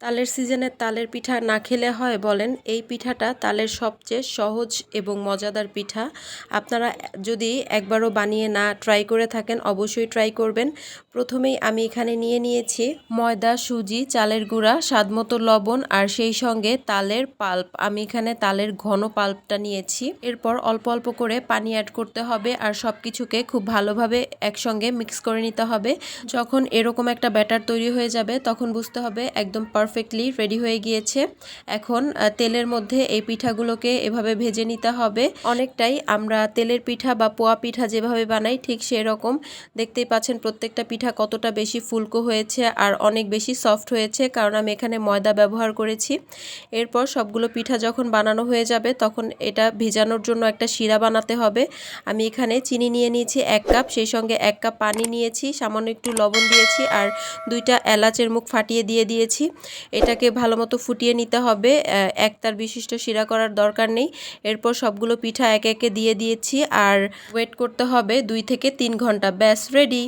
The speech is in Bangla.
তালের সিজনে তালের পিঠা না খেলে হয় বলেন? এই পিঠাটা তালের সবচেয়ে সহজ এবং মজাদার পিঠা। আপনারা যদি একবারও বানিয়ে না ট্রাই করে থাকেন অবশ্যই ট্রাই করবেন। প্রথমেই আমি এখানে নিয়ে নিয়েছি ময়দা, সুজি, চালের গুঁড়া, স্বাদমতো লবণ আর সেই সঙ্গে তালের পাল্প। আমি এখানে তালের ঘন পাল্পটা নিয়েছি। এরপর অল্প অল্প করে পানি অ্যাড করতে হবে আর সব কিছুকে খুব ভালোভাবে একসঙ্গে মিক্স করে নিতে হবে। যখন এরকম একটা ব্যাটার তৈরি হয়ে যাবে তখন বুঝতে হবে একদম পারফেক্টলি রেডি হয়ে গিয়েছে। এখন তেলের মধ্যে এই পিঠাগুলোকে এভাবে ভেজে নিতে হবে। অনেকটাই আমরা তেলের পিঠা বা পোয়া পিঠা যেভাবে বানাই ঠিক সেরকম। দেখতেই পাচ্ছেন প্রত্যেকটা পিঠা কতটা বেশি ফুলকো হয়েছে আর অনেক বেশি সফট হয়েছে, কারণ আমি এখানে ময়দা ব্যবহার করেছি। এরপর সবগুলো পিঠা যখন বানানো হয়ে যাবে তখন এটা ভিজানোর জন্য একটা শিরা বানাতে হবে। আমি এখানে চিনি নিয়ে নিয়েছি 1 কাপ, সেই সঙ্গে 1 কাপ পানি নিয়েছি, সামান্য একটু লবণ দিয়েছি আর 2টা এলাচের মুখ ফাটিয়ে দিয়েছি। এটাকে ভালোমতো ফুটিয়ে নিতে হবে, একতার বিশিষ্ট শিরা করার দরকার নেই। এরপর সবগুলো পিঠা একে একে দিয়ে দিয়েছি আর ওয়েট করতে হবে 2 থেকে 3 ঘন্টা। ব্যাস রেডি।